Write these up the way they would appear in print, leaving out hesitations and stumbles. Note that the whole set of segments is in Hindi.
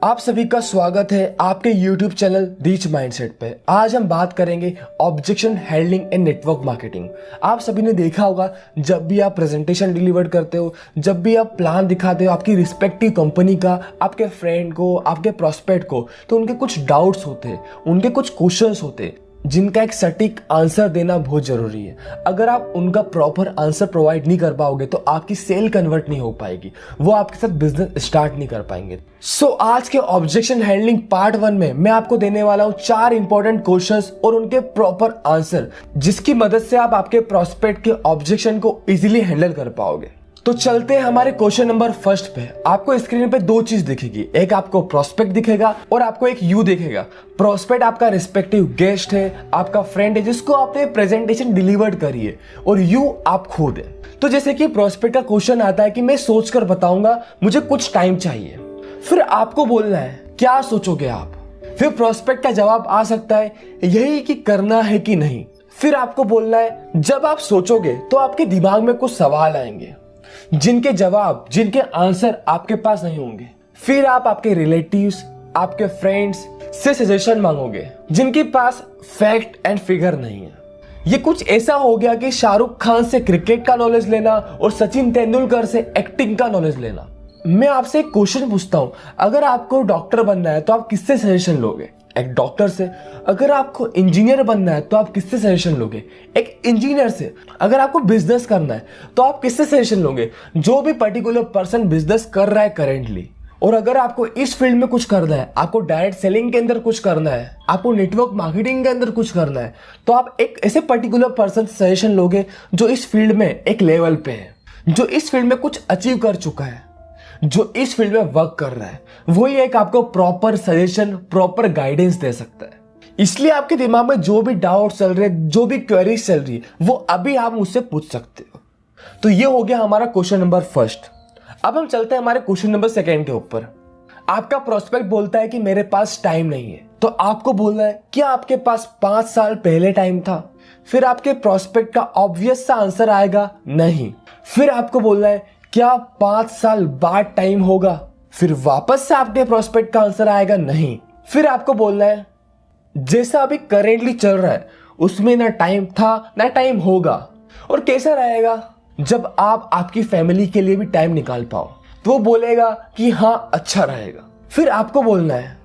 आप सभी का स्वागत है आपके YouTube चैनल रीच माइंडसेट पे। आज हम बात करेंगे objection handling and network marketing. आप सभी ने देखा होगा, जब भी आप प्रेजेंटेशन डिलीवर करते हो, जब भी आप प्लान दिखाते हो आपकी रिस्पेक्टिव कंपनी का, आपके फ्रेंड को, आपके प्रोस्पेक्ट को, तो उनके कुछ डाउट्स होते हैं, उनके कुछ क्वेश्चंस होते हैं जिनका एक सटीक आंसर देना बहुत जरूरी है। अगर आप उनका प्रॉपर आंसर प्रोवाइड नहीं कर पाओगे तो आपकी सेल कन्वर्ट नहीं हो पाएगी, वो आपके साथ बिजनेस स्टार्ट नहीं कर पाएंगे। आज के ऑब्जेक्शन हैंडलिंग पार्ट 1 में मैं आपको देने वाला हूं 4 इंपॉर्टेंट क्वेश्चंस और उनके प्रॉपर आंसर, जिसकी मदद से आप आपके प्रोस्पेक्ट के ऑब्जेक्शन को इजीली हैंडल कर पाओगे। तो चलते हैं हमारे क्वेश्चन नंबर फर्स्ट पे। आपको स्क्रीन पे 2 चीज दिखेगी, एक आपको प्रोस्पेक्ट दिखेगा और आपको एक यू दिखेगा। प्रोस्पेक्ट आपका रिस्पेक्टिव गेस्ट है, आपका फ्रेंड है जिसको आपने प्रेजेंटेशन डिलीवर करी है, और यू आप खुद है। तो जैसे कि प्रोस्पेक्ट का क्वेश्चन आता है कि मैं सोचकर बताऊंगा, मुझे कुछ टाइम चाहिए। फिर आपको बोलना है क्या सोचोगे आप। फिर प्रोस्पेक्ट का जवाब आ सकता है यही कि करना है कि नहीं। फिर आपको बोलना है जब आप सोचोगे तो आपके दिमाग में कुछ सवाल आएंगे जिनके जवाब, जिनके आंसर आपके पास नहीं होंगे। फिर आप आपके रिलेटिव्स, आपके फ्रेंड्स से सजेशन मांगोगे जिनके पास फैक्ट एंड फिगर नहीं है। ये कुछ ऐसा हो गया कि शाहरुख खान से क्रिकेट का नॉलेज लेना और सचिन तेंदुलकर से एक्टिंग का नॉलेज लेना। मैं आपसे एक क्वेश्चन पूछता हूं, अगर आपको डॉक्टर बनना है तो आप किससे सजेशन लोगे? एक डॉक्टर से। अगर आपको इंजीनियर बनना है तो आप किससे सजेशन लोगे? एक इंजीनियर से। अगर आपको बिजनेस करना है तो आप किससे सजेशन लोगे? जो भी पर्टिकुलर पर्सन बिजनेस कर रहा है करेंटली। और अगर आपको इस फील्ड में कुछ करना है, आपको डायरेक्ट सेलिंग के अंदर कुछ करना है, आपको नेटवर्क मार्केटिंग के अंदर कुछ करना है, तो आप एक ऐसे पर्टिकुलर पर्सन से सजेशन लोगे जो इस फील्ड में एक लेवल पे है, जो इस फील्ड में कुछ अचीव कर चुका है, जो इस फील्ड में वर्क कर रहा है। वही एक आपको प्रॉपर सजेशन, प्रॉपर गाइडेंस दे सकता है। इसलिए आपके दिमाग में जो भी डाउट चल रहे, जो भी क्वेरीज चल रही है, वो अभी आप मुझसे पूछ सकते हो। तो ये हो गया हमारा क्वेश्चन नंबर फर्स्ट। अब हम चलते हैं हमारे क्वेश्चन नंबर सेकेंड के ऊपर। आपका प्रोस्पेक्ट बोलता है कि मेरे पास टाइम नहीं है, तो आपको बोलना है क्या आपके पास 5 साल पहले टाइम था? फिर आपके प्रोस्पेक्ट का ऑब्वियस सा आंसर आएगा नहीं। फिर आपको बोलना है क्या 5 साल बाद टाइम होगा? फिर वापस से आपके प्रोस्पेक्ट का आंसर आएगा नहीं। फिर आपको बोलना है जैसा अभी करेंटली चल रहा है उसमें ना टाइम था ना टाइम होगा। और कैसा रहेगा? जब आप आपकी फैमिली के लिए भी टाइम निकाल पाओ तो वो बोलेगा कि हाँ अच्छा रहेगा। फिर आपको बोलना है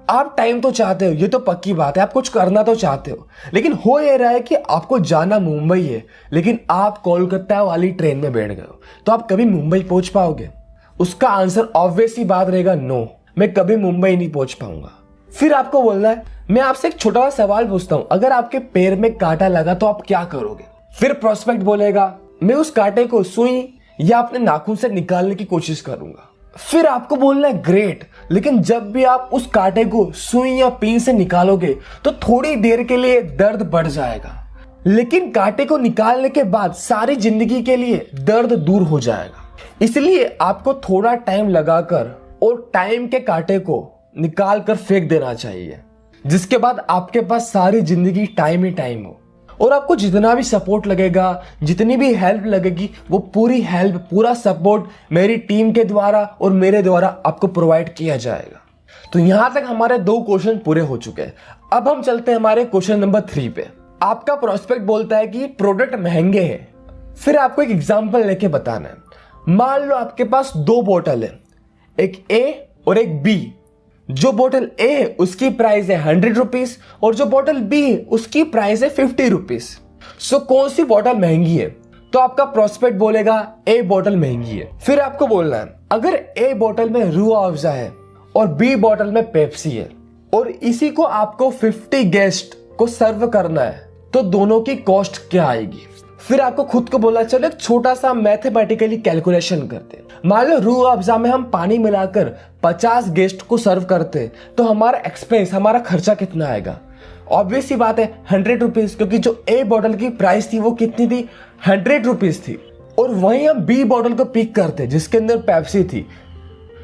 आप टाइम तो चाहते हो, ये तो पक्की बात है, आप कुछ करना तो चाहते हो, लेकिन हो ये रहा है कि आपको जाना मुंबई है, लेकिन आप कोलकाता वाली ट्रेन में बैठ गए हो, तो आप कभी मुंबई पहुंच पाओगे? उसका आंसर ऑब्वियस ही बात रहेगा नो, मैं कभी मुंबई नहीं पहुंच पाऊंगा। फिर आपको बोलना है मैं आपसे एक छोटा सा सवाल पूछता हूं, अगर आपके पैर में कांटा लगा तो आप क्या करोगे? फिर प्रोस्पेक्ट बोलेगा मैं उस कांटे को सुई या अपने नाखून से निकालने की कोशिश करूंगा। फिर आपको बोलना है ग्रेट, लेकिन जब भी आप उस कांटे को सुई या पिन से निकालोगे तो थोड़ी देर के लिए दर्द बढ़ जाएगा, लेकिन कांटे को निकालने के बाद सारी जिंदगी के लिए दर्द दूर हो जाएगा। इसलिए आपको थोड़ा टाइम लगाकर और टाइम के कांटे को निकाल कर फेंक देना चाहिए, जिसके बाद आपके पास सारी जिंदगी टाइम ही टाइम हो। और आपको जितना भी सपोर्ट लगेगा, जितनी भी हेल्प लगेगी, वो पूरी हेल्प, पूरा सपोर्ट मेरी टीम के द्वारा और मेरे द्वारा आपको प्रोवाइड किया जाएगा। तो यहां तक हमारे 2 क्वेश्चन पूरे हो चुके हैं। अब हम चलते हैं हमारे क्वेश्चन नंबर 3 पे। आपका प्रोस्पेक्ट बोलता है कि प्रोडक्ट महंगे हैं। फिर आपको एक एग्जाम्पल लेके बताना है। मान लो आपके पास 2 बोतल है, एक ए और एक बी। जो बोतल ए है उसकी प्राइस है 100 रुपीज और जो बोतल बी है उसकी प्राइस है 50 रुपीज। सो कौन सी बोतल महंगी है? तो आपका प्रोस्पेक्ट बोलेगा ए बोतल महंगी है। फिर आपको बोलना है अगर ए बोतल में रूह अफ़ज़ा है और बी बोतल में पेप्सी है और इसी को आपको 50 गेस्ट को सर्व करना है, तो दोनों की कॉस्ट क्या आएगी? फिर आपको खुद को बोलना चलो एक छोटा सा मैथमेटिकली कैलकुलेशन करते हैं। मान लो रूह अफ़ज़ा में हम पानी मिलाकर 50 गेस्ट को सर्व करते तो हमारा एक्सपेंस, हमारा खर्चा कितना आएगा? ऑब्वियस ही बात है 100 रुपीज, क्योंकि जो ए बॉटल की प्राइस थी वो कितनी थी? 100 रुपीज थी। और वहीं हम बी बॉटल को पिक करते जिसके अंदर पेप्सी थी,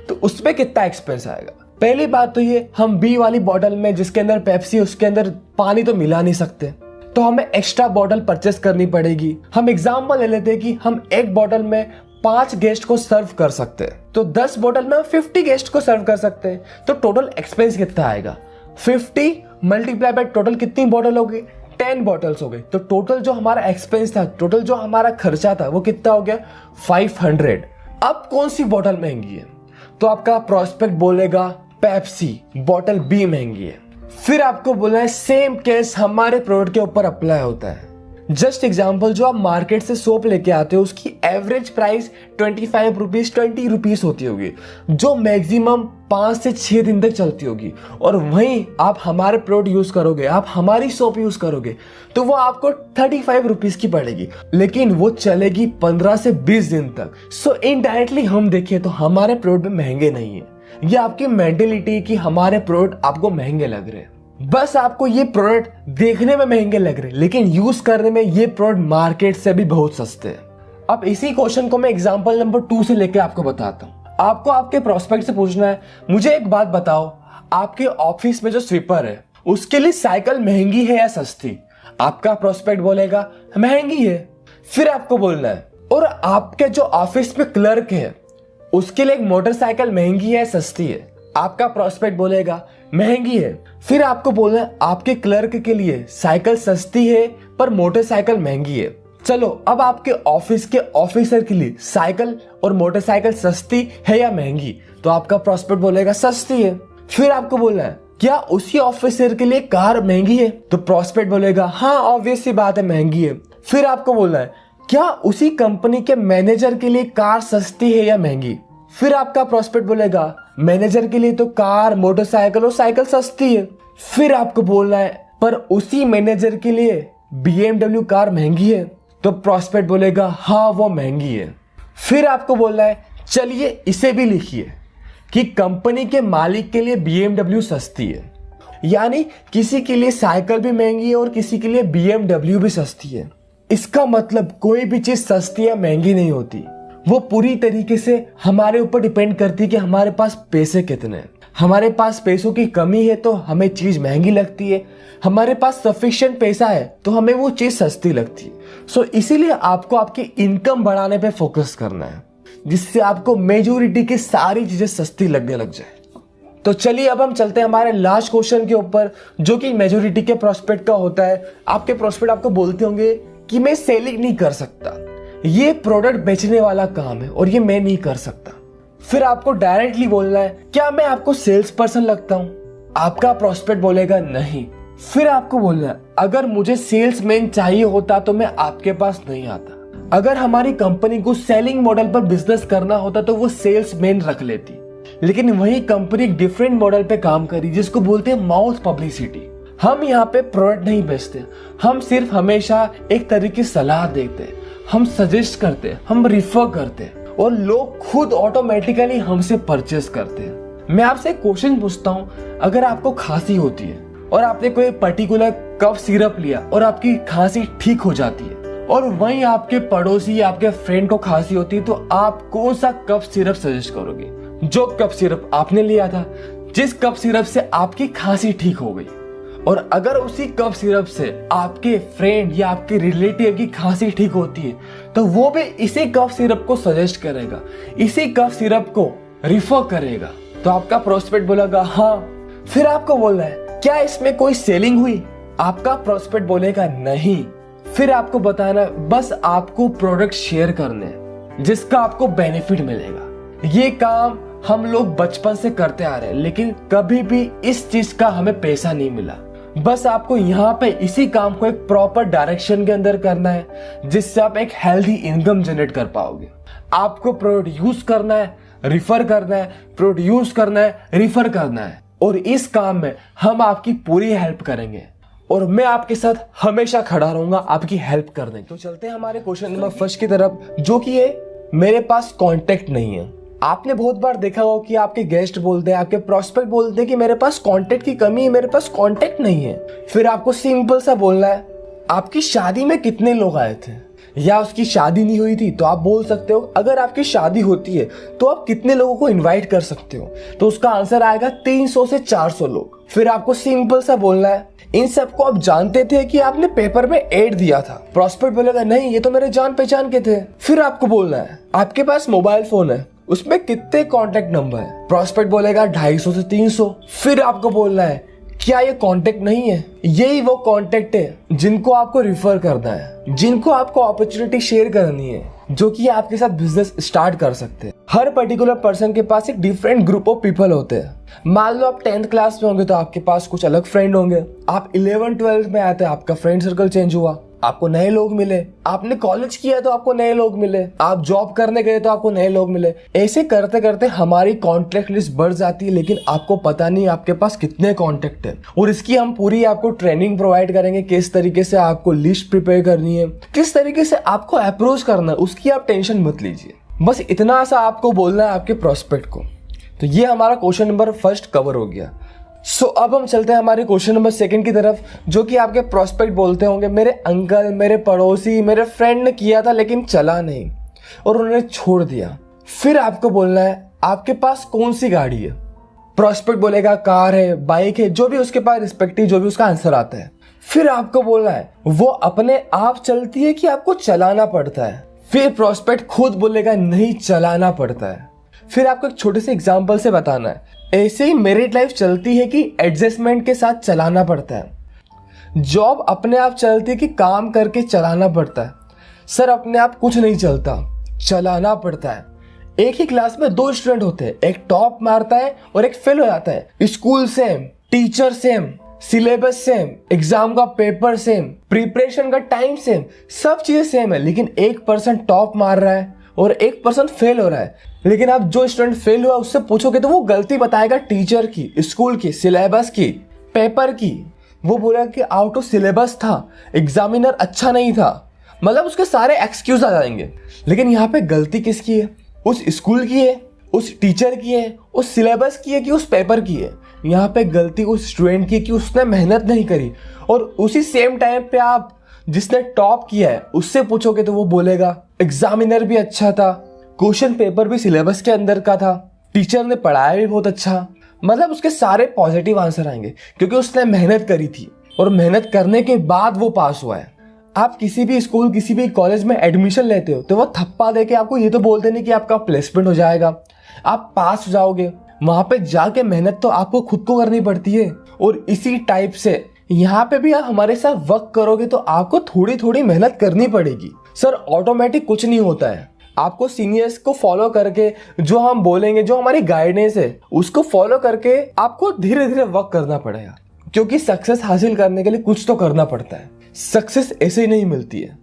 तो उसमें कितना एक्सपेंस आएगा? पहली बात तो ये, हम बी वाली बॉटल में जिसके अंदर पेप्सी, उसके अंदर पानी तो मिला नहीं सकते, तो हमें एक्स्ट्रा बॉटल परचेस करनी पड़ेगी। हम एग्जांपल ले लेते हैं कि हम एक बॉटल में 5 गेस्ट को सर्व कर सकते हैं, तो 10 बोतल में हम 50 गेस्ट को सर्व कर सकते हैं। तो टोटल एक्सपेंस कितना आएगा? 50 मल्टीप्लाई बाय टोटल कितनी बोतल होगी? 10 बॉटल्स हो गई। तो टोटल जो हमारा एक्सपेंस था, टोटल जो हमारा खर्चा था, वो कितना हो गया? 500। अब कौन सी बोतल महंगी है? तो आपका प्रोस्पेक्ट बोलेगा पेप्सी, बोतल बी महंगी है। फिर आपको बोलना है सेम केस हमारे प्रोडक्ट के ऊपर अप्लाई होता है। जस्ट एग्जाम्पल, जो आप मार्केट से सोप लेके आते हो उसकी एवरेज प्राइस 25 रुपीज 20 रुपीज होती होगी, जो मैक्सिमम 5 से 6 दिन तक चलती होगी। और वहीं आप हमारे प्रोडक्ट यूज करोगे, आप हमारी सोप यूज करोगे, तो वो आपको 35 रुपीज की पड़ेगी, लेकिन वो चलेगी 15 से 20 दिन तक। सो इनडायरेक्टली हम देखें तो हमारे प्रोडक्ट महंगे नहीं है। ये आपकी मेंटेलिटी कि हमारे प्रोडक्ट आपको महंगे लग रहे हैं। बस आपको ये प्रोडक्ट देखने में महंगे लग रहे हैं, लेकिन यूज करने में ये प्रोडक्ट मार्केट से भी बहुत सस्ते हैं। अब इसी क्वेश्चन को मैं एग्जांपल नंबर 2 से लेके आपको बताता हूँ। आपको आपके प्रोस्पेक्ट से पूछना है, मुझे एक बात बताओ, आपके ऑफिस में जो स्वीपर है उसके लिए साइकिल महंगी है या सस्ती? आपका प्रोस्पेक्ट बोलेगा महंगी है। फिर आपको बोलना है, और आपके जो ऑफिस में क्लर्क है उसके लिए एक मोटरसाइकिल महंगी है या सस्ती है? आपका प्रोस्पेक्ट बोलेगा महंगी है। फिर आपको बोलना है आपके क्लर्क के लिए साइकिल सस्ती है पर मोटरसाइकिल महंगी है। चलो, अब आपके ऑफिस के ऑफिसर के लिए साइकिल और मोटरसाइकिल सस्ती है या महंगी? तो आपका प्रोस्पेक्ट बोलेगा सस्ती है। फिर आपको बोलना है क्या उसी ऑफिसर के लिए कार महंगी है? तो प्रोस्पेक्ट बोलेगा हाँ, ऑब्वियस सी बात है, महंगी है। फिर आपको बोलना है क्या उसी कंपनी के मैनेजर के लिए कार सस्ती है या महंगी? फिर आपका प्रोस्पेक्ट बोलेगा मैनेजर के लिए तो कार, मोटरसाइकिल और साइकिल सस्ती है। फिर आपको बोलना है पर उसी मैनेजर के लिए BMW कार महंगी है। तो प्रोस्पेक्ट बोलेगा हाँ, वो महंगी है। फिर आपको बोलना है चलिए इसे भी लिखिए कि कंपनी के मालिक के लिए BMW सस्ती है। यानी किसी के लिए साइकिल भी महंगी है और किसी के लिए BMW भी सस्ती है। इसका मतलब कोई भी चीज सस्ती या महंगी नहीं होती, वो पूरी तरीके से हमारे ऊपर डिपेंड करती है कि हमारे पास पैसे कितने हैं। हमारे पास पैसों की कमी है तो हमें चीज महंगी लगती है, हमारे पास सफिशिएंट पैसा है तो हमें वो चीज सस्ती लगती है। सो इसीलिए आपको आपकी इनकम बढ़ाने पे फोकस करना है, जिससे आपको मेजोरिटी की सारी चीजें सस्ती लगने लग जाए। तो चलिए अब हम चलते हैं हमारे लास्ट क्वेश्चन के ऊपर, जो कि मेजोरिटी के प्रोस्पेक्ट का होता है। आपके प्रोस्पेक्ट आपको बोलते होंगे कि मैं सेलिंग नहीं कर सकता, ये प्रोडक्ट बेचने वाला काम है और ये मैं नहीं कर सकता। फिर आपको डायरेक्टली बोलना है क्या मैं आपको सेल्स पर्सन लगता हूं? आपका प्रोस्पेक्ट बोलेगा नहीं। फिर आपको बोलना है अगर मुझे सेल्समैन चाहिए होता तो मैं आपके पास नहीं आता। अगर हमारी कंपनी को सेलिंग मॉडल पर बिजनेस करना होता तो वो सेल्समैन रख लेती, लेकिन वही कंपनी एक डिफरेंट मॉडल पे काम करी जिसको बोलते हैं माउथ पब्लिसिटी। हम यहाँ पे प्रोडक्ट नहीं बेचते, हम सिर्फ हमेशा एक तरीके की सलाह देते हैं, हम सजेस्ट करते हैं, हम रिफर करते हैं और लोग खुद ऑटोमेटिकली हमसे परचेस करते हैं। मैं आपसे एक क्वेश्चन पूछता हूँ, अगर आपको खांसी होती है और आपने कोई पर्टिकुलर कफ सिरप लिया और आपकी खांसी ठीक हो जाती है, और वहीं आपके पड़ोसी या आपके फ्रेंड को खांसी होती है, तो आप कौन सा कफ सिरप सजेस्ट करोगे? जो कफ सिरप आपने लिया था, जिस कफ सिरप से आपकी खांसी ठीक हो गई। और अगर उसी कफ सिरप से आपके फ्रेंड या आपके रिलेटिव की खांसी ठीक होती है, तो वो भी इसी कफ सिरप को सजेस्ट करेगा, इसी कफ सिरप को रिफर करेगा। तो आपका प्रोस्पेक्ट बोलेगा हाँ। फिर आपको बोलना है क्या इसमें कोई सेलिंग हुई? आपका प्रोस्पेक्ट बोलेगा नहीं। फिर आपको बताना बस आपको प्रोडक्ट शेयर करने हैं जिसका आपको बेनिफिट मिलेगा। ये काम हम लोग बचपन से करते आ रहे हैं, लेकिन कभी भी इस चीज का हमें पैसा नहीं मिला। बस आपको यहाँ पे इसी काम को एक प्रॉपर डायरेक्शन के अंदर करना है, जिससे आप एक हेल्दी इनकम जनरेट कर पाओगे। आपको प्रोडक्ट यूज करना है, रिफर करना है, प्रोडक्ट यूज करना है, रिफर करना है, और इस काम में हम आपकी पूरी हेल्प करेंगे और मैं आपके साथ हमेशा खड़ा रहूंगा आपकी हेल्प करने। तो चलते हैं हमारे क्वेश्चन नंबर 1 की तरफ, जो कि है मेरे पास कांटेक्ट नहीं है। आपने बहुत बार देखा होगा कि आपके गेस्ट बोलते हैं, आपके प्रोस्पेक्ट बोलते हैं कि मेरे पास कांटेक्ट की कमी है, मेरे पास कांटेक्ट नहीं है। फिर आपको सिंपल सा बोलना है आपकी शादी में कितने लोग आए थे, या उसकी शादी नहीं हुई थी, तो आप बोल सकते हो अगर आपकी शादी होती है तो आप कितने लोगों को इनवाइट कर सकते हो, तो उसका आंसर आएगा 300 से 400 लोग। फिर आपको सिंपल सा बोलना है इन सबको आप जानते थे कि आपने पेपर में ऐड दिया था। प्रॉस्पेक्ट बोलेगा नहीं, ये तो मेरे जान पहचान के थे। फिर आपको बोलना है आपके पास मोबाइल फोन है, उसमें कितने कॉन्टेक्ट नंबर है। प्रॉस्पेक्ट बोलेगा 250 से 300। फिर आपको बोलना है क्या ये कॉन्टेक्ट नहीं है, यही वो कॉन्टेक्ट है जिनको आपको रिफर करना है, जिनको आपको अपॉर्चुनिटी शेयर करनी है, जो कि आपके साथ बिजनेस स्टार्ट कर सकते हैं। हर पर्टिकुलर पर्सन के पास एक डिफरेंट ग्रुप ऑफ पीपल होते हैं। मान लो आप 10th क्लास में होंगे तो आपके पास कुछ अलग फ्रेंड होंगे। आप 11th-12th में आते हैं, आपका फ्रेंड सर्कल चेंज हुआ, आपको नए लोग मिले। आपने कॉलेज किया तो आपको नए लोग मिले। आप जॉब करने गए तो आपको नए लोग मिले। ऐसे करते करते हमारी कॉन्टेक्ट लिस्ट बढ़ जाती है, लेकिन आपको पता नहीं आपके पास कितने कॉन्टेक्ट है। और इसकी हम पूरी आपको ट्रेनिंग प्रोवाइड करेंगे, किस तरीके से आपको लिस्ट प्रिपेयर करनी है, किस तरीके से आपको अप्रोच करना है, उसकी आप टेंशन मत लीजिए। बस इतना सा आपको बोलना है आपके प्रोस्पेक्ट को। तो ये हमारा क्वेश्चन नंबर फर्स्ट कवर हो गया। अब हम चलते हैं हमारे क्वेश्चन नंबर सेकंड की तरफ, जो कि आपके प्रोस्पेक्ट बोलते होंगे मेरे अंकल, मेरे पड़ोसी, मेरे फ्रेंड ने किया था लेकिन चला नहीं और उन्होंने छोड़ दिया। फिर आपको बोलना है आपके पास कौन सी गाड़ी है। प्रोस्पेक्ट बोलेगा कार है, बाइक है, जो भी उसके पास रिस्पेक्टिव जो भी उसका आंसर आता है। फिर आपको बोलना है वो अपने आप चलती है कि आपको चलाना पड़ता है। फिर प्रोस्पेक्ट खुद बोलेगा नहीं, चलाना पड़ता है। फिर आपको एक छोटे से एग्जाम्पल से बताना है ऐसे ही मैरिड लाइफ चलती है कि एडजस्टमेंट के साथ चलाना पड़ता है। जॉब अपने आप चलती है कि काम करके चलाना पड़ता है। सर अपने आप कुछ नहीं चलता, चलाना पड़ता है। एक ही क्लास में 2 स्टूडेंट होते हैं, एक टॉप मारता है और एक फेल हो जाता है। School same, teacher same, syllabus same, exam का पेपर सेम, प्रिपरेशन का टाइम सेम, सब चीजें सेम है, लेकिन एक पर्सन टॉप मार रहा है और एक पर्सन फेल हो रहा है। लेकिन आप जो स्टूडेंट फेल हुआ उससे पूछोगे तो वो गलती बताएगा टीचर की, स्कूल की, सिलेबस की, पेपर की। वो बोला कि आउट ऑफ सिलेबस था, एग्जामिनर अच्छा नहीं था, मतलब उसके सारे एक्सक्यूज आ जाएंगे। लेकिन यहाँ पे गलती किसकी है? उस स्कूल की है, उस टीचर की है, उस सिलेबस की है कि उस पेपर की है? यहाँ पे गलती उस स्टूडेंट की है कि उसने मेहनत नहीं करी। और उसी सेम टाइम पे आप जिसने टॉप किया है उससे पूछोगे तो वो बोलेगा एग्जामिनर भी अच्छा था, क्वेश्चन पेपर भी सिलेबस के अंदर का था, टीचर ने पढ़ाया भी बहुत अच्छा। मतलब उसके सारे पॉजिटिव आंसर आएंगे क्योंकि उसने मेहनत करी थी और मेहनत करने के बाद वो पास हुआ है। आप किसी भी स्कूल, किसी भी कॉलेज में एडमिशन लेते हो तो वो थप्पा देके आपको ये तो बोलते नहीं कि आपका प्लेसमेंट हो जाएगा, आप पास हो जाओगे। वहां पे जाके मेहनत तो आपको खुद को करनी पड़ती है। और इसी टाइप से यहाँ पे भी आप हमारे साथ वर्क करोगे तो आपको थोड़ी थोड़ी मेहनत करनी पड़ेगी। सर ऑटोमेटिक कुछ नहीं होता है। आपको सीनियर्स को फॉलो करके जो हम बोलेंगे, जो हमारी गाइडेंस है उसको फॉलो करके आपको धीरे धीरे वर्क करना पड़ेगा, क्योंकि सक्सेस हासिल करने के लिए कुछ तो करना पड़ता है। सक्सेस ऐसे ही नहीं मिलती है।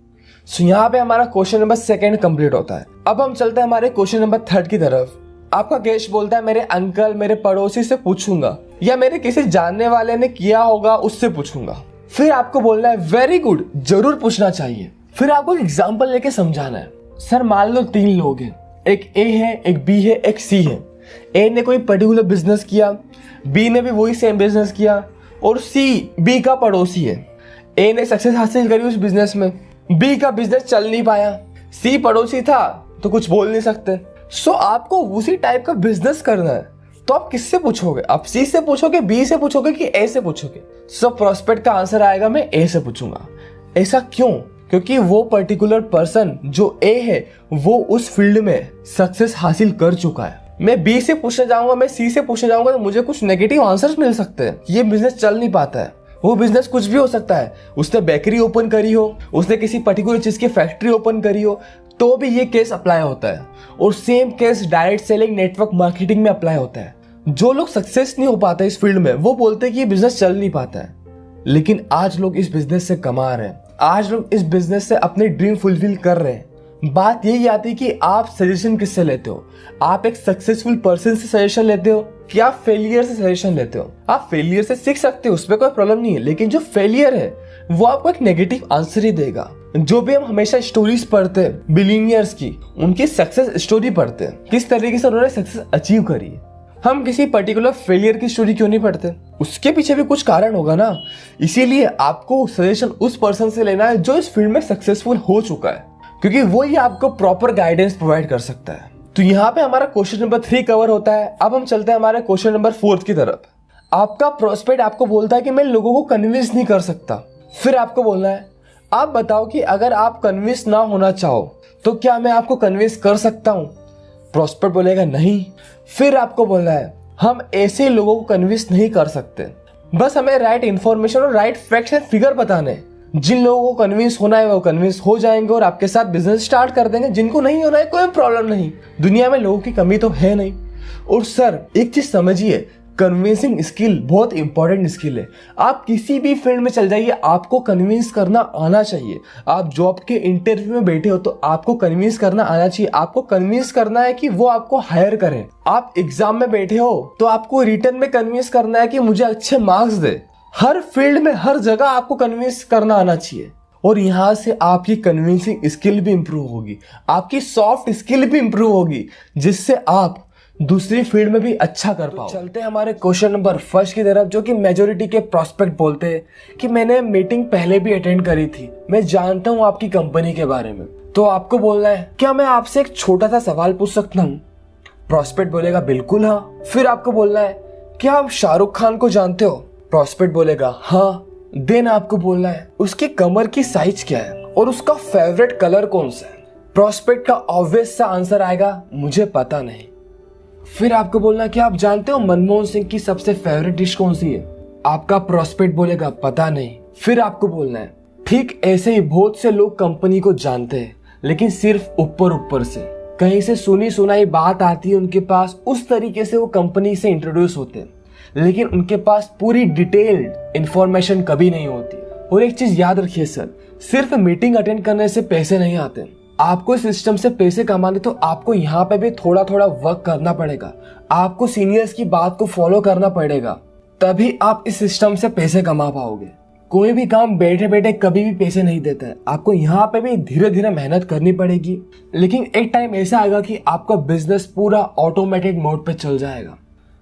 सो यहाँ पे हमारा क्वेश्चन नंबर 2 कंप्लीट होता है। अब हम चलते हैं हमारे क्वेश्चन नंबर 3 की तरफ। आपका गेस्ट बोलता है मेरे अंकल, मेरे पड़ोसी से पूछूंगा या मेरे किसी जानने वाले ने किया होगा उससे पूछूंगा। फिर आपको बोलना है वेरी गुड, जरूर पूछना चाहिए। फिर आपको एग्जाम्पल लेके समझाना है। सर मान लो 3 लोग हैं, एक ए है, एक बी है, एक सी है। ए ने कोई पर्टिकुलर बिजनेस किया, बी ने भी वही सेम बिजनेस किया और सी बी का पड़ोसी है। ए ने सक्सेस हासिल करी उस बिजनेस में, बी का बिजनेस चल नहीं पाया, सी पड़ोसी था तो कुछ बोल नहीं सकते। सो आपको उसी टाइप का बिजनेस करना है तो आप किससे पूछोगे? आप सी से पूछोगे, बी से पूछोगे कि ए से पूछोगे? सो प्रोस्पेक्ट का आंसर आएगा मैं ए से पूछूंगा। ऐसा क्यों? क्योंकि वो पर्टिकुलर पर्सन जो ए है वो उस फील्ड में सक्सेस हासिल कर चुका है। मैं बी से पूछने जाऊंगा, मैं सी से पूछने जाऊंगा तो मुझे कुछ नेगेटिव आंसर्स मिल सकते हैं। ये बिजनेस चल नहीं पाता है। वो बिजनेस कुछ भी हो सकता है। उसने बेकरी ओपन करी हो, उसने किसी पर्टिकुलर चीज की फैक्ट्री ओपन करी हो, तो भी ये केस अप्लाई होता है। और same case direct selling, network marketing में अप्लाई होता है। जो लोग सक्सेस नहीं हो पाते इस फील्ड में वो बोलते हैं कि ये बिजनेस चल नहीं पाता है, लेकिन आज लोग इस बिजनेस से कमा रहे हैं, आज लोग इस बिजनेस से अपने ड्रीम फुलफिल कर रहे हैं। बात यही आती है कि आप सजेशन किससे लेते हो? आप एक सक्सेसफुल पर्सन से सजेशन लेते हो कि आप फेलियर से सजेशन लेते हो? आप फेलियर से सीख सकते हो, उसमें कोई प्रॉब्लम नहीं है, लेकिन जो फेलियर है वो आपको एक नेगेटिव आंसर ही देगा। जो भी हम हमेशा स्टोरीज पढ़ते हैं बिलियनियर्स की, उनकी सक्सेस स्टोरी पढ़ते हैं, किस तरीके से उन्होंने सक्सेस अचीव करी है। हम किसी पर्टिकुलर फेलियर की स्टोरी क्यों नहीं पढ़ते? उसके पीछे भी कुछ कारण होगा ना। इसीलिए आपको सजेशन उस पर्सन से लेना है जो इस फील्ड में सक्सेसफुल हो चुका है, क्योंकि वो ही आपको प्रॉपर गाइडेंस प्रोवाइड कर सकता है। तो यहाँ पे हमारा क्वेश्चन नंबर 3 कवर होता है। अब हम चलते हैं हमारे क्वेश्चन नंबर 4 की तरफ। आपका प्रोस्पेक्ट आपको बोलता है कि मैं लोगों को कन्विंस नहीं कर सकता। फिर आपको बोलना है आप बताओ कि अगर आप कन्विंस ना होना चाहो तो क्या मैं आपको कन्विंस कर सकता हूं? प्रोस्पेक्ट बोलेगा नहीं। फिर आपको बोलना है हम ऐसे लोगों को कन्विंस नहीं कर सकते, बस हमें राइट इन्फॉर्मेशन और राइट फैक्ट्स एंड फिगर बताने हैं। जिन लोगों को कन्विंस होना है वो कन्विंस हो जाएंगे और आपके साथ बिजनेस स्टार्ट कर देंगे। जिनको नहीं होना है कोई प्रॉब्लम नहीं, दुनिया में लोगों की कमी तो है नहीं। और सर एक चीज समझिए, कन्विंसिंग स्किल बहुत इंपॉर्टेंट स्किल है। आप किसी भी फील्ड में चल जाइए, आपको कन्विंस करना आना चाहिए। आप जॉब के इंटरव्यू में बैठे हो तो आपको कन्विंस करना आना चाहिए। आपको कन्विंस करना है कि वो आपको हायर करें। आप एग्जाम में बैठे हो तो आपको रिटर्न में कन्विंस करना है कि मुझे अच्छे मार्क्स दे। हर फील्ड में हर जगह आपको कन्विंस करना आना चाहिए और यहाँ से आपकी कन्विंसिंग स्किल भी इंप्रूव होगी, आपकी सॉफ्ट स्किल भी इंप्रूव होगी, जिससे आप दूसरी फील्ड में भी अच्छा कर पाओ। चलते हैं हमारे क्वेश्चन नंबर फर्स्ट की तरफ, जो कि मेजोरिटी के प्रोस्पेक्ट बोलते हैं कि मैंने मीटिंग पहले भी अटेंड करी थी, मैं जानता हूँ आपकी कंपनी के बारे में। तो आपको बोलना है क्या मैं आपसे एक छोटा सा सवाल पूछ सकता हूँ? प्रोस्पेक्ट बोलेगा बिल्कुल हाँ। फिर आपको बोलना है क्या आप शाहरुख खान को जानते हो? प्रोस्पेक्ट बोलेगा हाँ। देन आपको बोलना है उसकी कमर की साइज क्या है और उसका फेवरेट कलर कौन सा है? प्रोस्पेक्ट का ऑब्वियस सा आंसर आएगा मुझे पता नहीं। फिर आपको बोलना कि आप जानते हो मनमोहन सिंह की सबसे फेवरेट डिश कौन सी है? आपका प्रोस्पेक्ट बोलेगा पता नहीं। फिर आपको बोलना है ठीक ऐसे ही बहुत से लोग कंपनी को जानते हैं, लेकिन सिर्फ ऊपर ऊपर से, कहीं से सुनी सुनाई बात आती है उनके पास, उस तरीके से वो कंपनी से इंट्रोड्यूस होते हैं, लेकिन उनके पास पूरी डिटेल्ड इंफॉर्मेशन कभी नहीं होती। और एक चीज याद रखिए सर, सिर्फ मीटिंग अटेंड करने से पैसे नहीं आते। आपको इस सिस्टम से पैसे कमाने तो आपको यहाँ पे भी थोड़ा थोड़ा वर्क करना पड़ेगा। आपको सीनियर्स की बात को फॉलो करना पड़ेगा, तभी आप इस सिस्टम से पैसे कमा पाओगे। कोई भी काम बैठे बैठे कभी भी पैसे नहीं देता है। आपको यहाँ पे भी धीरे धीरे मेहनत करनी पड़ेगी, लेकिन एक टाइम ऐसा आएगा कि आपका बिजनेस पूरा ऑटोमेटिक मोड पे चल जाएगा।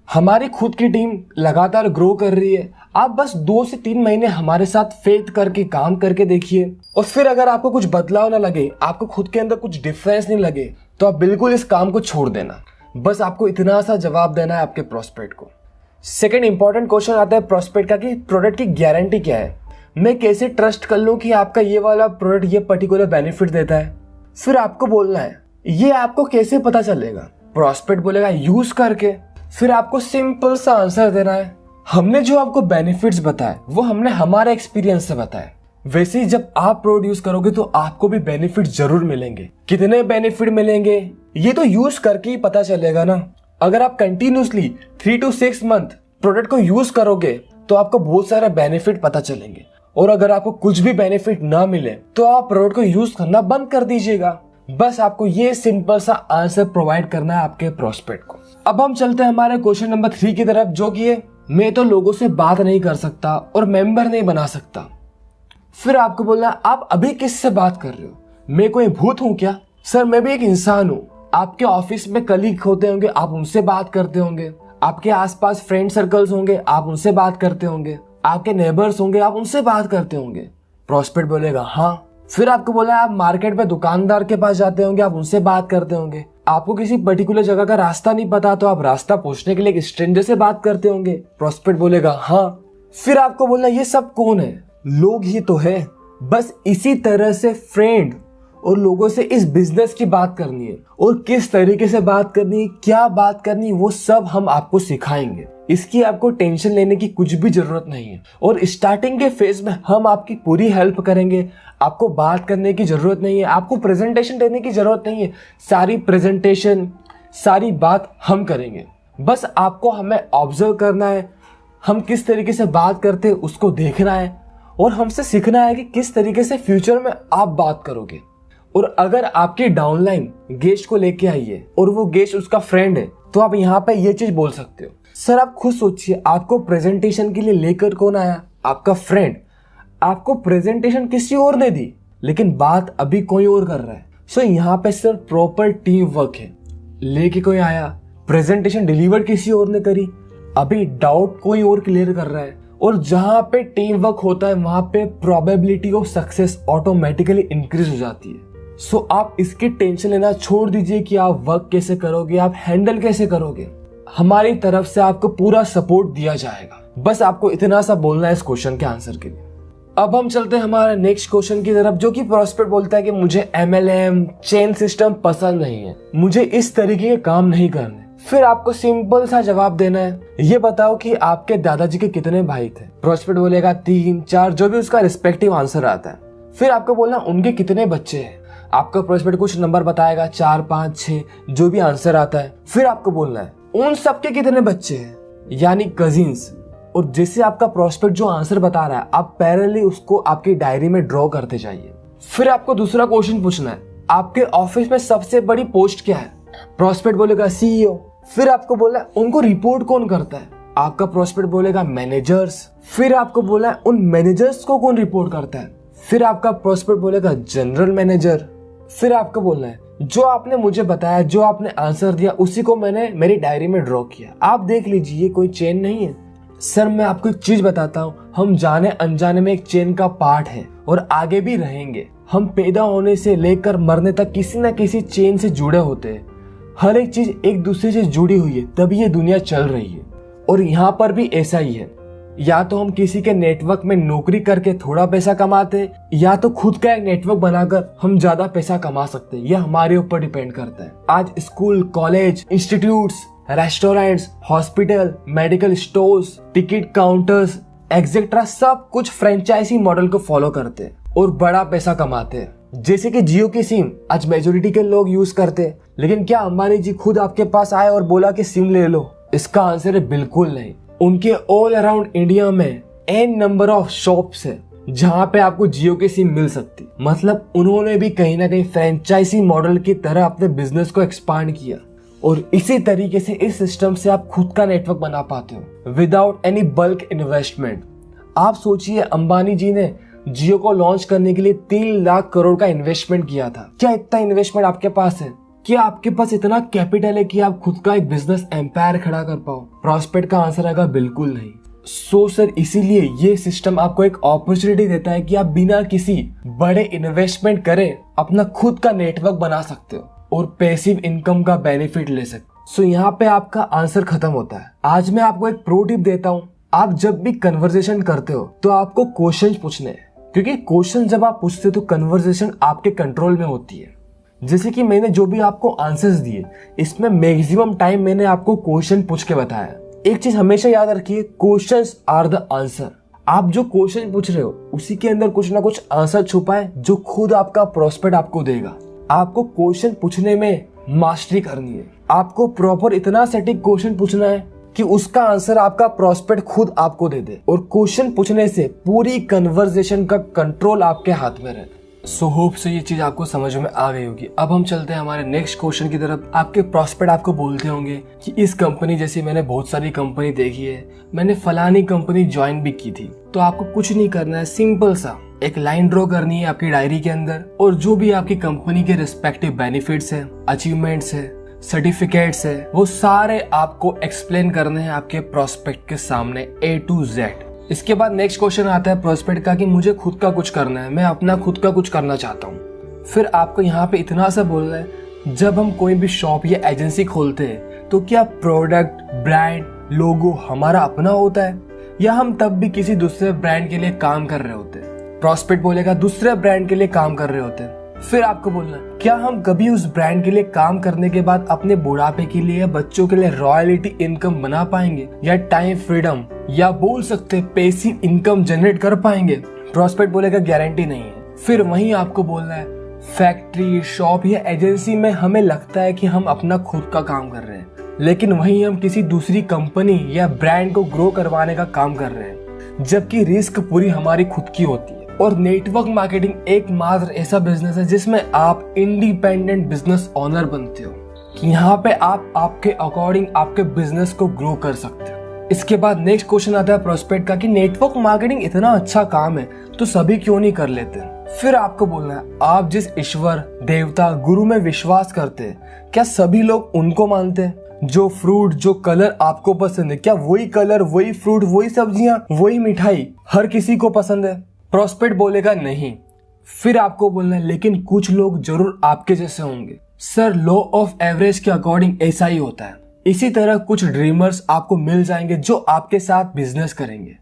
हमारी खुद की टीम लगातार ग्रो कर रही है। आप बस 2 से 3 महीने हमारे साथ फेथ करके काम करके देखिए, और फिर अगर आपको कुछ बदलाव ना लगे, आपको खुद के अंदर कुछ डिफरेंस नहीं लगे, तो आप बिल्कुल इस काम को छोड़ देना। बस आपको इतना सा जवाब देना है आपके प्रोस्पेक्ट को। सेकंड इंपॉर्टेंट क्वेश्चन आता है प्रोस्पेक्ट का कि प्रोडक्ट की गारंटी क्या है। मैं कैसे ट्रस्ट कर लूं कि आपका ये वाला प्रोडक्ट ये पर्टिकुलर बेनिफिट देता है? फिर आपको बोलना है ये आपको कैसे पता चलेगा? प्रोस्पेक्ट बोलेगा यूज करके। फिर आपको सिंपल सा आंसर देना है हमने जो आपको बेनिफिट्स बताए वो हमने हमारे एक्सपीरियंस से बताए। वैसे ही जब आप प्रोडक्ट यूज करोगे तो आपको भी बेनिफिट जरूर मिलेंगे। कितने बेनिफिट मिलेंगे ये तो यूज करके ही पता चलेगा ना। अगर आप कंटिन्यूसली 3 to 6 मंथ प्रोडक्ट को यूज करोगे तो आपको बहुत सारे बेनिफिट पता चलेंगे, और अगर आपको कुछ भी बेनिफिट ना मिले तो आप प्रोडक्ट को यूज करना बंद कर दीजिएगा। बस आपको ये सिंपल सा आंसर प्रोवाइड करना है आपके प्रोस्पेक्ट को। अब हम चलते हैं हमारे क्वेश्चन नंबर 3 की तरफ, जो कि है मैं तो लोगों से बात नहीं कर सकता और मेंबर नहीं बना सकता। फिर आपको बोलना आप अभी किससे बात कर रहे हो? मैं कोई भूत हूं क्या? सर मैं भी एक इंसान हूँ। आपके ऑफिस में कलीग होते होंगे, आप उनसे बात करते होंगे। आपके आसपास फ्रेंड सर्कल्स होंगे, आप उनसे बात करते होंगे। आपके नेबर्स होंगे, आप उनसे बात करते होंगे। प्रोस्पेक्ट बोलेगा हाँ। फिर आपको बोला आप मार्केट में दुकानदार के पास जाते होंगे, आप उनसे बात करते होंगे। आपको किसी पर्टिकुलर जगह का रास्ता नहीं पता तो आप रास्ता पूछने के लिए एक स्ट्रेंजर से बात करते होंगे। प्रोस्पेक्ट बोलेगा हाँ। फिर आपको बोलना ये सब कौन है? लोग ही तो है। बस इसी तरह से फ्रेंड और लोगों से इस बिजनेस की बात करनी है, और किस तरीके से बात करनी है, क्या बात करनी है, वो सब हम आपको सिखाएंगे। इसकी आपको टेंशन लेने की कुछ भी जरूरत नहीं है, और स्टार्टिंग के फेज में हम आपकी पूरी हेल्प करेंगे। आपको बात करने की जरूरत नहीं है, आपको प्रेजेंटेशन देने की जरूरत नहीं है। सारी प्रेजेंटेशन सारी बात हम करेंगे। बस आपको हमें ऑब्जर्व करना है, हम किस तरीके से बात करते हैं उसको देखना है, और हमसे सीखना है कि किस तरीके से फ्यूचर में आप बात करोगे। और अगर आपकी डाउनलाइन गेस्ट को लेके आई है और वो गेस्ट उसका फ्रेंड है, तो आप यहाँ पे ये चीज बोल सकते हो। सर आप खुद सोचिए, आपको प्रेजेंटेशन के लिए लेकर कौन आया? आपका फ्रेंड। आपको प्रेजेंटेशन किसी और ने दी, लेकिन बात अभी कोई और कर रहा है। सो यहाँ पे सिर्फ प्रॉपर टीम वर्क है। लेके कोई आया, प्रेजेंटेशन डिलीवर किसी और ने करी, अभी डाउट कोई और क्लियर कर रहा है। और जहां पे टीम वर्क होता है वहां पे probability of success automatically increase हो जाती है। सो आप इसकी टेंशन लेना छोड़ दीजिए कि आप वर्क कैसे करोगे, आप हैंडल कैसे करोगे। हमारी तरफ से आपको पूरा सपोर्ट दिया जाएगा। बस आपको इतना सा बोलना है इस क्वेश्चन के आंसर के लिए। अब हम चलते हैं हमारे नेक्स्ट क्वेश्चन की तरफ, जो कि प्रोस्पेक्ट बोलता है कि मुझे MLM चेन सिस्टम पसंद नहीं है, मुझे इस तरीके के काम नहीं करने। फिर आपको सिंपल सा जवाब देना है, ये बताओ कि आपके दादाजी के कितने भाई थे। प्रोस्पेक्ट बोलेगा 3, 4, जो भी उसका रिस्पेक्टिव आंसर आता है। फिर आपको बोलना उनके कितने बच्चे हैं। आपका प्रोस्पेक्ट कुछ नंबर बताएगा, 4, 5, 6, जो भी आंसर आता है। फिर आपको बोलना है उन सबके कितने बच्चे हैं, यानी कजिन्स। और जैसे आपका प्रोस्पेक्ट जो आंसर बता रहा है, आप पैरेलली उसको आपकी डायरी में ड्रॉ करते जाइए। फिर आपको दूसरा क्वेश्चन पूछना है, आपके ऑफिस में सबसे बड़ी पोस्ट क्या है। प्रोस्पेक्ट बोलेगा CEO। फिर आपको बोला है उनको रिपोर्ट कौन करता है। आपका प्रोस्पेक्ट बोलेगा मैनेजर्स। फिर आपको बोला है उन मैनेजर्स को कौन रिपोर्ट करता है। फिर आपका प्रोस्पेक्ट बोलेगा जनरल मैनेजर। फिर आपको बोलना है जो आपने मुझे बताया, जो आपने आंसर दिया, उसी को मैंने मेरी डायरी में ड्रॉ किया। आप देख लीजिए, कोई चेन नहीं है। सर मैं आपको एक चीज बताता हूँ, हम जाने अनजाने में एक चेन का पार्ट है और आगे भी रहेंगे। हम पैदा होने से लेकर मरने तक किसी न किसी चेन से जुड़े होते हैं। हर एक चीज एक दूसरे से जुड़ी हुई है, तभी ये दुनिया चल रही है। और यहाँ पर भी ऐसा ही है, या तो हम किसी के नेटवर्क में नौकरी करके थोड़ा पैसा कमाते, या तो खुद का एक नेटवर्क बनाकर हम ज्यादा पैसा कमा सकते हैं। यह हमारे ऊपर डिपेंड करता है। आज school, college, institutes, restaurants, hospital, medical stores, ticket counters etcetera सब कुछ फ्रेंचाइजी मॉडल को फॉलो करते हैं और बड़ा पैसा कमाते हैं। जैसे कि जियो की सिम आज मेजोरिटी के लोग यूज करते हैं, लेकिन क्या अंबानी जी खुद आपके पास आए और बोला कि सिम ले लो? इसका आंसर है बिल्कुल नहीं। उनके ऑल अराउंड इंडिया में n नंबर ऑफ शॉप्स है जहां पे आपको जियो की सिम मिल सकती। मतलब उन्होंने भी कहीं ना कहीं फ्रेंचाइजी मॉडल की तरह अपने बिजनेस को एक्सपांड किया, और इसी तरीके से इस सिस्टम से आप खुद का नेटवर्क बना पाते हो विदाउट एनी बल्क इन्वेस्टमेंट। आप सोचिए, अंबानी जी ने जियो को लॉन्च करने के लिए 3 लाख करोड़ का इन्वेस्टमेंट किया था। क्या इतना इन्वेस्टमेंट आपके पास है? क्या आपके पास इतना कैपिटल है कि आप खुद का एक बिजनेस एम्पायर खड़ा कर पाओ? प्रोस्पेक्ट का आंसर आएगा बिल्कुल नहीं। सो सर, इसीलिए ये सिस्टम आपको एक अपॉर्चुनिटी देता है कि आप बिना किसी बड़े इन्वेस्टमेंट करे अपना खुद का नेटवर्क बना सकते हो और पैसिव इनकम का बेनिफिट ले सकते। सो यहाँ पे आपका आंसर खत्म होता है। आज मैं आपको एक प्रो टिप देता हूँ, आप जब भी कन्वर्सेशन करते हो तो आपको क्वेश्चन पूछने हैं, क्योंकि क्वेश्चन जब आप पूछते हो तो कन्वर्सेशन आपके कंट्रोल में होती है। जैसे कि मैंने जो भी आपको आंसर्स दिए, इसमें मैक्सिमम टाइम मैंने आपको क्वेश्चन पूछ के बताया। एक चीज हमेशा याद रखिए, क्वेश्चंस आर द आंसर। आप जो क्वेश्चन पूछ रहे हो उसी के अंदर कुछ ना कुछ आंसर छुपा है जो खुद आपका प्रोस्पेक्ट आपको देगा। आपको क्वेश्चन पूछने में मास्टरी करनी है। आपको प्रॉपर इतना सटीक क्वेश्चन पूछना है कि उसका आंसर आपका प्रोस्पेक्ट खुद आपको दे दे, और क्वेश्चन पूछने से पूरी कन्वर्सेशन का कंट्रोल आपके हाथ में रहे। सो होप से ये चीज आपको समझ में आ गई होगी। अब हम चलते हैं हमारे नेक्स्ट क्वेश्चन की तरफ। आपके प्रोस्पेक्ट आपको बोलते होंगे कि इस कंपनी जैसी मैंने बहुत सारी कंपनी देखी है, मैंने फलानी कंपनी ज्वाइन भी की थी। तो आपको कुछ नहीं करना है, सिंपल सा एक लाइन ड्रॉ करनी है आपकी डायरी के अंदर, और जो भी आपकी कंपनी के रिस्पेक्टिव बेनिफिट्स है, अचीवमेंट्स है, सर्टिफिकेट्स है, वो सारे आपको एक्सप्लेन करने हैं आपके प्रोस्पेक्ट के सामने A to Z। इसके बाद नेक्स्ट क्वेश्चन आता है प्रोस्पेक्ट का कि मुझे खुद का कुछ करना है, मैं अपना खुद का कुछ करना चाहता हूँ। फिर आपको यहाँ पे इतना सा बोलना है, जब हम कोई भी शॉप या एजेंसी खोलते हैं तो क्या प्रोडक्ट, ब्रांड, लोगो हमारा अपना होता है, या हम तब भी किसी दूसरे ब्रांड के लिए काम कर रहे होते हैं? प्रोस्पेक्ट बोलेगा दूसरे ब्रांड के लिए काम कर रहे होते हैं। फिर आपको बोलना है, क्या हम कभी उस ब्रांड के लिए काम करने के बाद अपने बुढ़ापे के लिए या बच्चों के लिए रॉयल्टी इनकम बना पाएंगे, या टाइम फ्रीडम, या बोल सकते पैसिव इनकम जनरेट कर पाएंगे? प्रोस्पेक्ट बोलेगा गारंटी नहीं है। फिर वहीं आपको बोलना है, फैक्ट्री, शॉप या एजेंसी में हमें लगता है कि हम अपना खुद का काम कर रहे हैं, लेकिन वहीं हम किसी दूसरी कंपनी या ब्रांड को ग्रो करवाने का काम कर रहे हैं, जबकि रिस्क पूरी हमारी खुद की होती है। और नेटवर्क मार्केटिंग एकमात्र ऐसा बिजनेस है जिसमें आप इंडिपेंडेंट बिजनेस ओनर बनते हो, कि यहाँ पे आप आपके अकॉर्डिंग आपके बिजनेस को ग्रो कर सकते हो। इसके बाद नेक्स्ट क्वेश्चन आता है प्रोस्पेक्ट का कि नेटवर्क मार्केटिंग इतना अच्छा काम है तो सभी क्यों नहीं कर लेते? फिर आपको बोलना है, आप जिस ईश्वर, देवता, गुरु में विश्वास करते हैं, क्या सभी लोग उनको मानते हैं? जो फ्रूट, जो कलर आपको पसंद है, क्या वही कलर, वही फ्रूट, वही सब्जियां, वही मिठाई हर किसी को पसंद है? प्रोस्पेक्ट बोलेगा नहीं। फिर आपको बोलना है, लेकिन कुछ लोग जरूर आपके जैसे होंगे। सर, लॉ ऑफ एवरेज के अकॉर्डिंग ऐसा ही होता है। इसी तरह कुछ ड्रीमर्स आपको मिल जाएंगे जो आपके साथ बिजनेस करेंगे।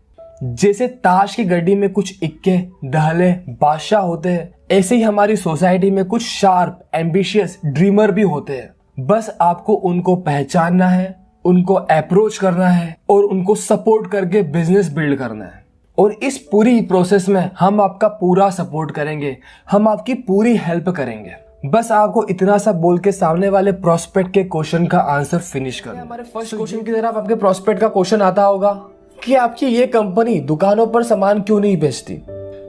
जैसे ताश की गड्डी में कुछ इक्के, दहले, बादशाह होते हैं, ऐसे ही हमारी सोसाइटी में कुछ शार्प, एम्बिशियस ड्रीमर भी होते हैं। बस आपको उनको पहचानना है, उनको अप्रोच करना है और उनको सपोर्ट करके बिजनेस बिल्ड करना है। और इस पूरी प्रोसेस में हम आपका पूरा सपोर्ट करेंगे, हम आपकी पूरी हेल्प करेंगे। बस आपको इतना सा बोल के सामने वाले प्रोस्पेक्ट के क्वेश्चन का आंसर फिनिश करना। हमारे फर्स्ट क्वेश्चन की तरफ आपके प्रोस्पेक्ट का क्वेश्चन आता होगा कि आपकी ये कंपनी दुकानों पर सामान क्यों नहीं बेचती।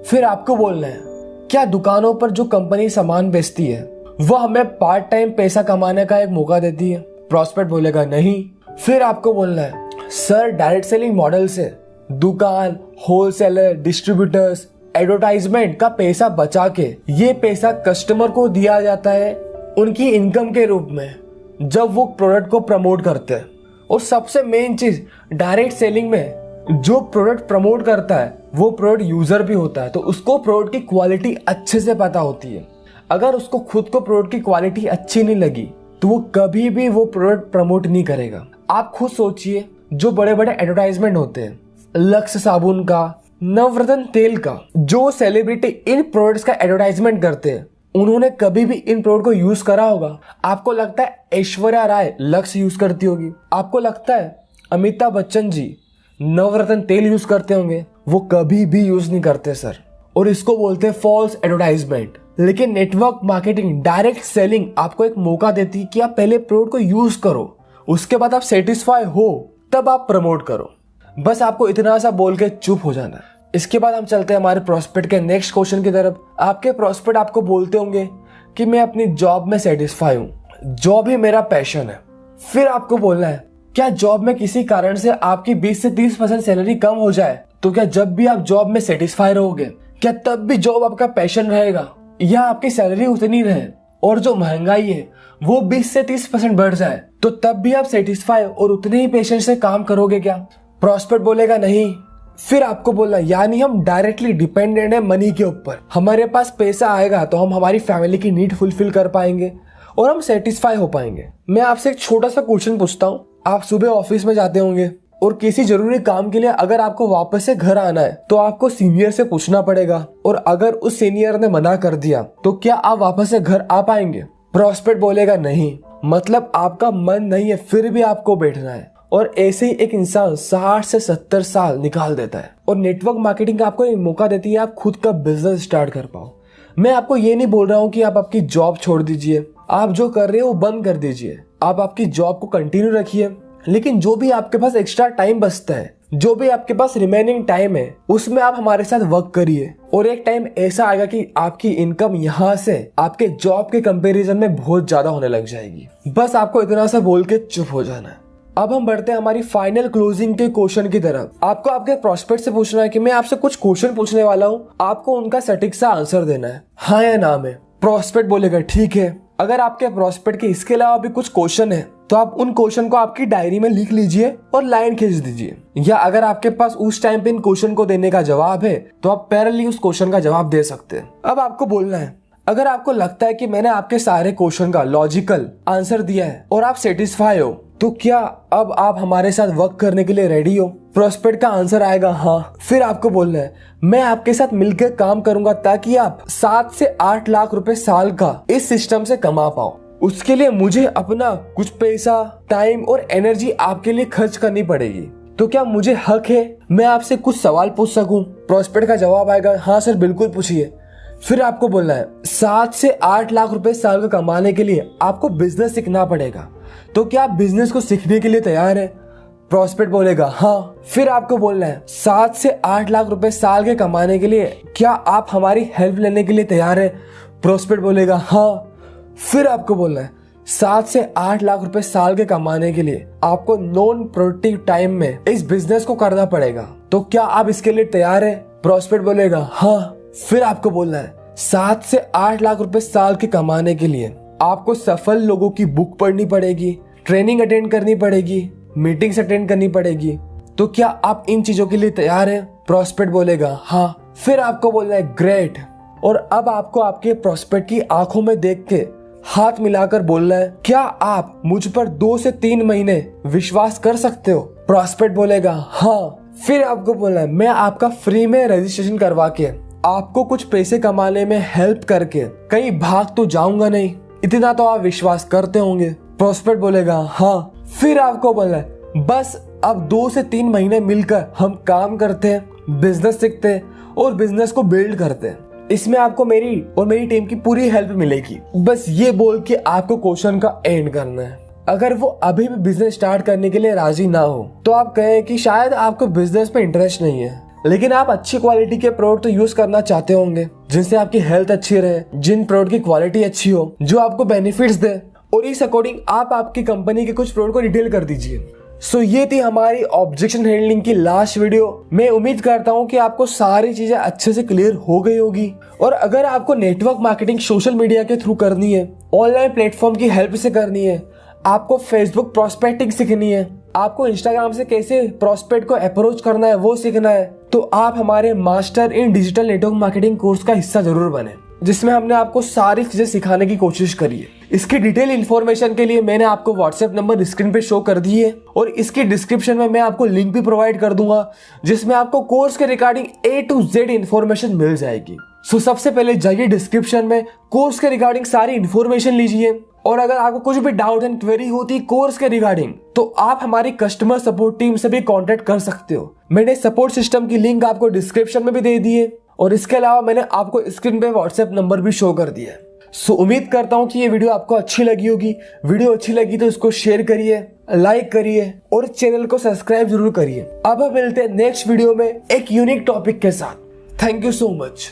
फिर आपको बोलना है, क्या दुकानों पर जो कंपनी सामान बेचती है वो हमें पार्ट टाइम पैसा कमाने का एक मौका देती है। प्रोस्पेक्ट बोलेगा नहीं। फिर आपको बोलना है, सर डायरेक्ट सेलिंग मॉडल से दुकान, होलसेलर, डिस्ट्रीब्यूटर्स, एडवर्टाइजमेंट का पैसा बचा के ये पैसा कस्टमर को दिया जाता है उनकी इनकम के रूप में जब वो प्रोडक्ट को प्रमोट करते हैं। और सबसे मेन चीज, डायरेक्ट सेलिंग में जो प्रोडक्ट प्रमोट करता है वो प्रोडक्ट यूजर भी होता है, तो उसको प्रोडक्ट की क्वालिटी अच्छे से पता होती है। अगर उसको खुद को प्रोडक्ट की क्वालिटी अच्छी नहीं लगी तो वो कभी भी वो प्रोडक्ट प्रमोट नहीं करेगा। आप खुद सोचिए, जो बड़े बड़े एडवर्टाइजमेंट होते हैं, लक्स साबुन का, नवरत्न तेल का, जो सेलिब्रिटी इन प्रोडक्ट्स का एडवर्टाइजमेंट करते हैं उन्होंने कभी भी इन प्रोडक्ट को यूज करा होगा? आपको लगता है ऐश्वर्या राय लक्स यूज करती होगी? आपको लगता है अमिताभ बच्चन जी नवरत्न तेल यूज करते होंगे? वो कभी भी यूज नहीं करते सर। और इसको बोलते हैं फॉल्स एडवर्टाइजमेंट। लेकिन नेटवर्क मार्केटिंग, डायरेक्ट सेलिंग आपको एक मौका देती है कि आप पहले प्रोडक्ट को यूज करो, उसके बाद आप सेटिस्फाई हो तब आप प्रमोट करो। बस आपको इतना सा बोल के चुप हो जाना है। इसके बाद हम चलते हैं हमारे प्रोस्पेक्ट के नेक्स्ट क्वेश्चन की तरफ। आपके प्रोस्पेक्ट आपको बोलते होंगे कि मैं अपनी जॉब में सेटिस्फाई हूँ, जॉब ही मेरा पैशन है। फिर आपको बोलना है, क्या जॉब में किसी कारण से आपकी 20 से 30% सैलरी कम हो जाए तो क्या जब भी आप जॉब में सेटिस्फाई रहोगे, क्या तब भी जॉब आपका पैशन रहेगा? या आपकी सैलरी उतनी रहे और जो महंगाई है वो 20 से 30% बढ़ जाए तो तब भी आप सेटिस्फाई और उतने ही पेशेंस से काम करोगे क्या? प्रोस्पेक्ट बोलेगा नहीं। फिर आपको बोलना, यानी हम डायरेक्टली डिपेंडेंट है मनी के ऊपर। हमारे पास पैसा आएगा तो हम हमारी फैमिली की नीड फुलफिल कर पाएंगे और हम सेटिस्फाई हो पाएंगे। मैं आपसे एक छोटा सा क्वेश्चन पूछता हूँ। आप सुबह ऑफिस में जाते होंगे और किसी जरूरी काम के लिए अगर आपको वापस से घर आना है तो आपको सीनियर से पूछना पड़ेगा, और अगर उस सीनियर ने मना कर दिया तो क्या आप वापस से घर आ पाएंगे? प्रोस्पेक्ट बोलेगा नहीं। मतलब आपका मन नहीं है फिर भी आपको बैठना है। और ऐसे ही एक इंसान 60 से 70 साल निकाल देता है। और नेटवर्क मार्केटिंग आपको एक मौका देती है आप खुद का बिजनेस स्टार्ट कर पाओ। मैं आपको ये नहीं बोल रहा हूँ कि आप आपकी जॉब छोड़ दीजिए, आप जो कर रहे हो वो बंद कर दीजिए। आप आपकी जॉब को कंटिन्यू रखिए, लेकिन जो भी आपके पास एक्स्ट्रा टाइम बचता है, जो भी आपके पास रिमेनिंग टाइम है, उसमें आप हमारे साथ वर्क करिए। और एक टाइम ऐसा आएगा कि आपकी इनकम यहाँ से आपके जॉब के कंपैरिजन में बहुत ज्यादा होने लग जाएगी। बस आपको इतना सा बोल के चुप हो जाना है। अब हम बढ़ते हैं हमारी फाइनल क्लोजिंग के क्वेश्चन की तरफ। आपको आपके प्रोस्पेक्ट से पूछना है कि मैं आपसे कुछ क्वेश्चन पूछने वाला हूँ, आपको उनका सटीक सा आंसर देना है, हाँ या ना में। प्रोस्पेक्ट बोलेगा ठीक है। अगर आपके प्रोस्पेक्ट के इसके अलावा भी कुछ क्वेश्चन है तो आप उन क्वेश्चन को आपकी डायरी में लिख लीजिए और लाइन खींच दीजिए। या अगर आपके पास उस टाइम पे इन क्वेश्चन को देने का जवाब है तो आप पैरेलली उस क्वेश्चन का जवाब दे सकते हैं। अब आपको बोलना है, अगर आपको लगता है कि मैंने आपके सारे क्वेश्चन का लॉजिकल आंसर दिया है और आप सेटिस्फाई हो तो क्या अब आप हमारे साथ वर्क करने के लिए रेडी हो? प्रोस्पेक्ट का आंसर आएगा हाँ। फिर आपको बोलना है, मैं आपके साथ मिलकर काम करूंगा ताकि आप 7 से 8 लाख रुपए साल का इस सिस्टम से कमा पाओ। उसके लिए मुझे अपना कुछ पैसा, टाइम और एनर्जी आपके लिए खर्च करनी पड़ेगी। तो क्या मुझे हक है मैं आपसे कुछ सवाल पूछ सकूं? प्रोस्पेक्ट का जवाब आएगा हाँ सर बिल्कुल पूछिए। फिर आपको बोलना है 7 से 8 लाख रुपए साल का कमाने के लिए आपको बिजनेस सीखना पड़ेगा, तो क्या आप बिजनेस को सीखने के लिए तैयार है? प्रोस्पेक्ट बोलेगा हाँ। फिर आपको बोलना है 7 से 8 लाख रुपए साल के कमाने के लिए क्या आप हमारी हेल्प लेने के लिए तैयार है? प्रोस्पेक्ट बोलेगा हाँ। फिर आपको बोलना है 7 से 8 लाख रुपए साल के कमाने के लिए आपको नॉन प्रोडक्टिव टाइम में इस बिजनेस को करना पड़ेगा, तो क्या आप इसके लिए तैयार है? प्रोस्पेक्ट बोलेगा हाँ। फिर आपको बोलना है 7 से 8 लाख रुपए साल के कमाने के लिए आपको सफल लोगों की बुक पढ़नी पड़ेगी, ट्रेनिंग अटेंड करनी पड़ेगी, मीटिंग्स अटेंड करनी पड़ेगी, तो क्या आप इन चीजों के लिए तैयार हैं? प्रोस्पेक्ट बोलेगा हाँ। फिर आपको बोलना है ग्रेट। और अब आपको आपके प्रोस्पेक्ट की आंखों में देख के हाथ मिलाकर बोलना है, क्या आप मुझ पर 2 से 3 महीने विश्वास कर सकते हो? प्रॉस्पेक्ट बोलेगा हाँ। फिर आपको बोलना है, मैं आपका फ्री में रजिस्ट्रेशन करवा के आपको कुछ पैसे कमाने में हेल्प करके कहीं भाग तो जाऊंगा नहीं, इतना तो आप विश्वास करते होंगे। प्रॉस्पेक्ट बोलेगा हाँ। फिर आपको बोलना है, बस अब 2 से 3 महीने मिलकर हम काम करते हैं, बिजनेस सीखते हैं और बिजनेस को बिल्ड करते हैं। इसमें आपको मेरी और मेरी टीम की पूरी हेल्प मिलेगी। बस ये बोल के आपको क्वेश्चन का एंड करना है। अगर वो अभी भी बिजनेस स्टार्ट करने के लिए राजी ना हो तो आप कहें कि शायद आपको बिजनेस में इंटरेस्ट नहीं है, लेकिन आप अच्छी क्वालिटी के प्रोडक्ट तो यूज करना चाहते होंगे जिनसे आपकी हेल्थ अच्छी रहे, जिन प्रोडक्ट की क्वालिटी अच्छी हो, जो आपको बेनिफिट्स दे, और इस अकॉर्डिंग आप आपकी कंपनी के कुछ प्रोडक्ट को डिटेल कर दीजिए। सो ये थी हमारी ऑब्जेक्शन हैंडलिंग की लास्ट वीडियो। मैं उम्मीद करता हूँ कि आपको सारी चीजें अच्छे से क्लियर हो गई होगी। और अगर आपको नेटवर्क मार्केटिंग सोशल मीडिया के थ्रू करनी है, ऑनलाइन प्लेटफॉर्म की हेल्प से करनी है, आपको फेसबुक प्रोस्पेक्टिंग सीखनी है, आपको इंस्टाग्राम से कैसे प्रोस्पेक्ट को अप्रोच करना है वो सीखना है, तो आप हमारे master in digital network marketing course का हिस्सा जरूर बने, जिसमें हमने आपको सारी चीजें सिखाने की कोशिश करी है। इसकी डिटेल इन्फॉर्मेशन के लिए मैंने आपको व्हाट्सएप नंबर स्क्रीन पे शो कर दी है और इसकी डिस्क्रिप्शन में मैं आपको लिंक भी प्रोवाइड कर दूंगा, जिसमें आपको कोर्स के regarding A to Z information मिल जाएगी। सो सबसे पहले जाइए डिस्क्रिप्शन में, कोर्स के रिगार्डिंग सारी इन्फॉर्मेशन लीजिए, और अगर आपको कुछ भी डाउट एंड क्वेरी होती कोर्स के रिगार्डिंग तो आप हमारी कस्टमर सपोर्ट टीम से भी कांटेक्ट कर सकते हो। मैंने सपोर्ट सिस्टम की लिंक आपको डिस्क्रिप्शन में भी दे दी है, और इसके अलावा मैंने आपको स्क्रीन पे व्हाट्सएप नंबर भी शो कर दिया है। सो उम्मीद करता हूँ कि ये वीडियो आपको अच्छी लगी होगी। वीडियो अच्छी लगी तो इसको शेयर करिए, लाइक करिए और चैनल को सब्सक्राइब जरूर करिए। अब हम मिलते हैं नेक्स्ट वीडियो में एक यूनिक टॉपिक के साथ। Thank you so much.